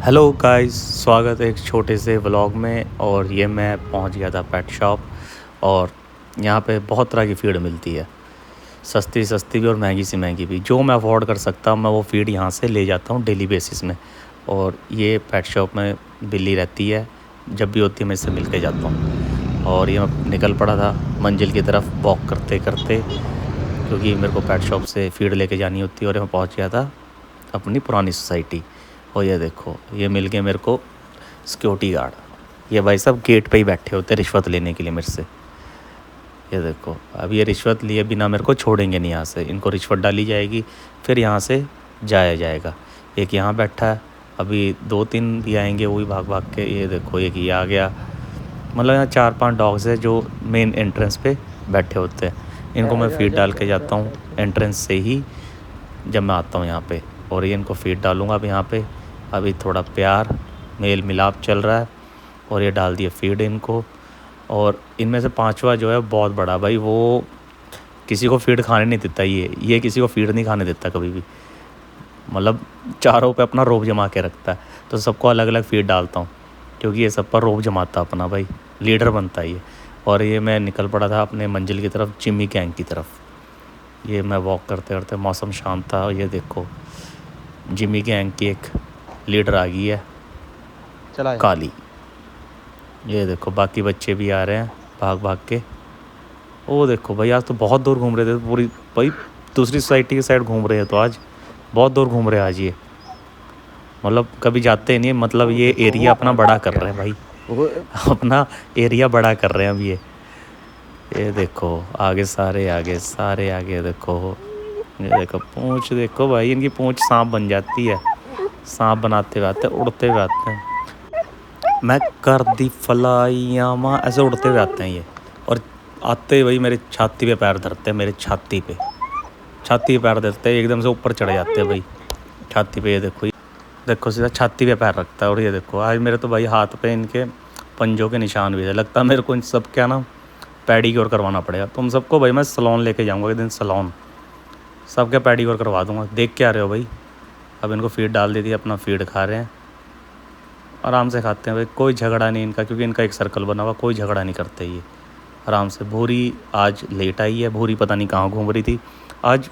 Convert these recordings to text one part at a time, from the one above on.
Hello guys, स्वागत है एक छोटे से व्लॉग में। और ये मैं पहुंच गया था पेट शॉप। और यहाँ पे बहुत तरह की फ़ीड मिलती है, सस्ती सस्ती भी और महंगी से महंगी भी। जो मैं अफोर्ड कर सकता हूँ मैं वो फ़ीड यहाँ से ले जाता हूँ डेली बेसिस में। और ये पेट शॉप में बिल्ली रहती है, जब भी होती है मैं इससे मिल के जाता हूँ। और ये मैं निकल पड़ा था मंजिल की तरफ वॉक करते करते, क्योंकि मेरे को पेट शॉप से फ़ीड लेके जानी होती है। और मैं पहुँच गया था अपनी पुरानी सोसाइटी। और ये देखो, ये मिल गए मेरे को सिक्योरिटी गार्ड। ये भाई साहब गेट पे ही बैठे होते हैं रिश्वत लेने के लिए मेरे से। ये देखो, अब ये रिश्वत लिए बिना मेरे को छोड़ेंगे नहीं यहाँ से। इनको रिश्वत डाली जाएगी, फिर यहाँ से जाया जाएगा। एक यहाँ बैठा है, अभी 2-3 भी आएंगे, वो भी भाग भाग के। ये देखो, एक ये आ गया। मतलब यहाँ 4-5 डॉग्स है जो मेन एंट्रेंस पे बैठे होते हैं। इनको मैं फीड डाल के जाता हूँ एंट्रेंस से ही जब मैं आता हूँ यहाँ पे। और ये इनको फीड डालूँगा अब यहाँ पे। अभी थोड़ा प्यार मेल मिलाप चल रहा है। और ये डाल दिए फीड इनको। और इनमें से 5वां जो है बहुत बड़ा भाई, वो किसी को फीड खाने नहीं देता। ये किसी को फीड नहीं खाने देता कभी भी। मतलब चारों पे अपना रोब जमा के रखता है। तो सबको अलग अलग फीड डालता हूँ, क्योंकि ये सब पर रोब जमाता अपना भाई, लीडर बनता है ये। और ये मैं निकल पड़ा था अपने मंजिल की तरफ, जिम्मी गैंग की तरफ। ये मैं वॉक करते करते, मौसम शांत था। और ये देखो, जिम्मी गैंग की एक लीडर आ गई है, काली। ये देखो, बाकी बच्चे भी आ रहे हैं भाग भाग के। ओ देखो भाई, आज तो बहुत दूर घूम रहे थे पूरी भाई, दूसरी सोसाइटी की साइड घूम रहे हैं। तो आज बहुत दूर घूम रहे हैं आज ये। मतलब कभी जाते नहीं, मतलब ये एरिया अपना बड़ा कर रहे हैं भाई, अपना एरिया बड़ा कर रहे हैं अब ये देखो, आगे सारे आगे देखो। ये देखो पूंछ, देखो भाई इनकी पूंछ सांप बन जाती है। सांप बनाते हुए आते हैं, उड़ते हुए आते हैं। मैं कर दी फलाइयाँ माँ, ऐसे उड़ते हुए आते हैं ये। और आते ही भाई मेरे छाती पे पैर धरते हैं, मेरे छाती पे पैर धरते हैं, एकदम से ऊपर चढ़ जाते हैं भाई छाती पे। ये देखो सीधा छाती पे पैर रखता है। और ये देखो, आज मेरे तो भाई हाथ पे इनके पंजों के निशान भी है। लगता है मेरे को इन सब क्या ना पेडीक्योर करवाना पड़ेगा। तुम सबको भाई मैं सैलून लेके जाऊँगा एक दिन, सैलून सबके पेडीक्योर करवा दूँगा। देख के आ रहे हो भाई। अब इनको फीड डाल दी थी, अपना फीड खा रहे हैं, आराम से खाते हैं भाई। कोई झगड़ा नहीं इनका, क्योंकि इनका एक सर्कल बना हुआ, कोई झगड़ा नहीं करते ये, आराम से। भूरी आज लेट आई है, भूरी पता नहीं कहाँ घूम रही थी। आज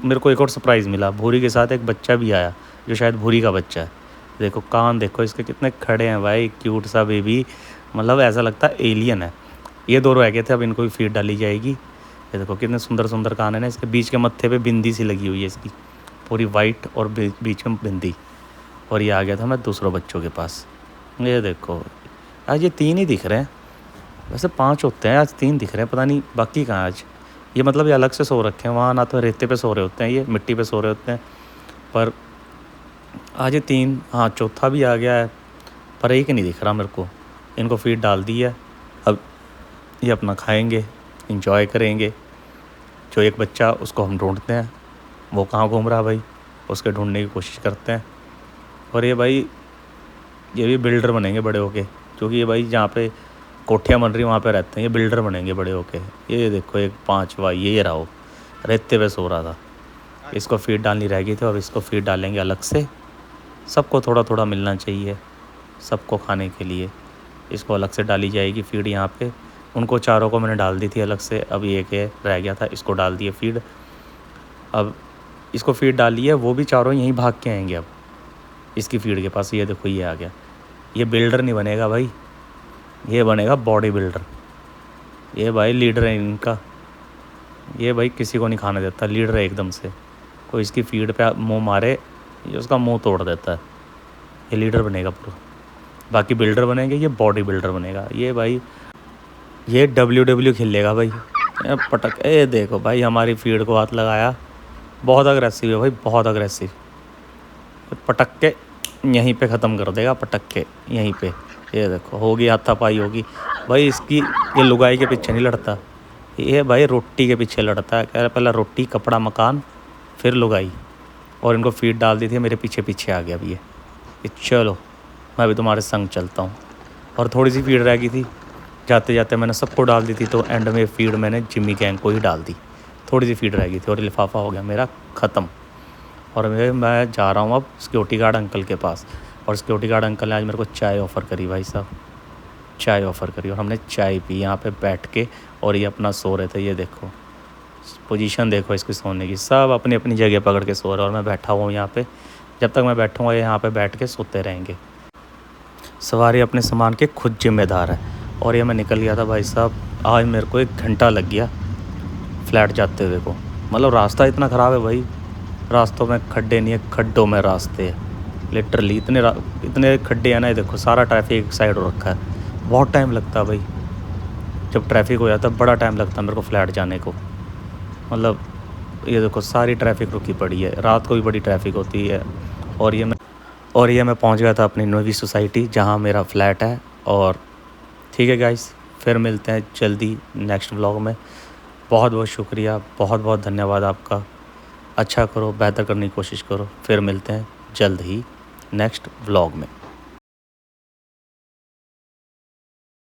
मेरे को एक और सरप्राइज़ मिला, भूरी के साथ एक बच्चा भी आया, जो शायद भूरी का बच्चा है। देखो कान देखो इसके कितने खड़े हैं भाई, क्यूट सा बेबी। मतलब ऐसा लगता है एलियन है। ये 2 रह गए थे, अब इनको भी फीड डाली जाएगी। ये देखो कितने सुंदर सुंदर कान है ना इसके। बीच के मत्थे पे बिंदी सी लगी हुई है इसकी, पूरी वाइट, और बीच में बिंदी। और ये आ गया था मैं दूसरों बच्चों के पास। ये देखो, आज ये 3 ही दिख रहे हैं, वैसे 5 होते हैं, आज 3 दिख रहे हैं, पता नहीं बाकी कहाँ आज। ये मतलब ये अलग से सो रखे हैं वहाँ, ना तो रेते पे सो रहे होते हैं, ये मिट्टी पे सो रहे होते हैं। पर आज ये 3, हाँ चौथा भी आ गया है, पर एक नहीं दिख रहा मेरे को। इनको फीड डाल दी है, अब ये अपना खाएंगे, इंजॉय करेंगे। जो एक बच्चा, उसको हम ढूंढते हैं, वो कहाँ घूम रहा है भाई, उसके ढूंढने की कोशिश करते हैं। और ये भाई, ये भी बिल्डर बनेंगे बड़े होके, क्योंकि ये भाई जहाँ पे कोठियाँ बन रही वहाँ पे रहते हैं, ये बिल्डर बनेंगे बड़े होके। ये देखो एक 5वां ये रहा, रेते पे सो रहा था। इसको फीड डालनी रह गई थी, और इसको फीड डालेंगे अलग से। सबको थोड़ा थोड़ा मिलना चाहिए, सबको खाने के लिए। इसको अलग से डाली जाएगी फीड यहाँ पे। उनको चारों को मैंने डाल दी थी अलग से, अब एक रह गया था, इसको डाल दिए फीड। अब इसको फीड डाली है, वो भी चारों यहीं भाग के आएंगे अब इसकी फीड के पास। ये देखो, ये आ गया। ये बिल्डर नहीं बनेगा भाई, ये बनेगा बॉडी बिल्डर। ये भाई लीडर है इनका, ये भाई किसी को नहीं खाने देता, लीडर है एकदम से। कोई इसकी फीड पे मुंह मारे, ये उसका मुंह तोड़ देता है। ये लीडर बनेगा पूरा, बाकी बिल्डर बनेंगे, ये बॉडी बिल्डर बनेगा। ये भाई ये WW खेलेगा भाई। पटक, देखो भाई हमारी फीड को हाथ लगाया। बहुत अग्रेसिव है भाई, बहुत अग्रेसिव। पटक के यहीं पे ख़त्म कर देगा, पटक के यहीं पे। ये देखो, होगी हाथापाई होगी भाई इसकी। ये लुगाई के पीछे नहीं लड़ता, ये भाई रोटी के पीछे लड़ता है। कह रहा पहला रोटी, कपड़ा, मकान, फिर लुगाई। और इनको फीड डाल दी थी, मेरे पीछे पीछे आ गया अभी ये। चलो मैं भी तुम्हारे संग चलता हूँ। और थोड़ी सी फीड रह गई थी, जाते जाते मैंने सबको डाल दी थी, तो एंड में फीड मैंने जिम्मी गैंग को ही डाल दी। थोड़ी सी फीड रह गई थी, और लिफाफा हो गया मेरा ख़त्म। और मैं जा रहा हूँ अब सिक्योरिटी गार्ड अंकल के पास। और सिक्योरिटी गार्ड अंकल ने आज मेरे को चाय ऑफ़र करी भाई साहब, चाय ऑफ़र करी और हमने चाय पी यहाँ पे बैठ के। और ये अपना सो रहे थे, ये देखो पोजीशन देखो इसकी सोने की, सब अपनी अपनी जगह पकड़ के सो रहे हैं और मैं बैठा हुआ हूँ यहाँ पे। जब तक मैं बैठूँगा ये यहाँ पे बैठ के सोते रहेंगे। सवारी अपने सामान के खुद जिम्मेदार है। और ये मैं निकल गया था भाई साहब, आज मेरे को 1 घंटा लग गया फ्लैट जाते हुए को। मतलब रास्ता इतना ख़राब है भाई, रास्तों में खड्डे नहीं है, खड्डों में रास्ते हैं लिटरली। इतने खड्डे हैं ना, ये देखो सारा ट्रैफिक एक साइड हो रखा है। बहुत टाइम लगता है भाई, जब ट्रैफिक हो जाता है बड़ा टाइम लगता है मेरे को फ्लैट जाने को। मतलब ये देखो सारी ट्रैफिक रुकी पड़ी है, रात को भी बड़ी ट्रैफिक होती है। और ये मैं पहुंच गया था अपनी नवी सोसाइटी जहां मेरा फ्लैट है। और ठीक है गाइस, फिर मिलते हैं जल्दी नेक्स्ट व्लॉग में। बहुत बहुत शुक्रिया, बहुत बहुत धन्यवाद आपका। अच्छा करो, बेहतर करने की कोशिश करो। फिर मिलते हैं जल्द ही नेक्स्ट व्लॉग में।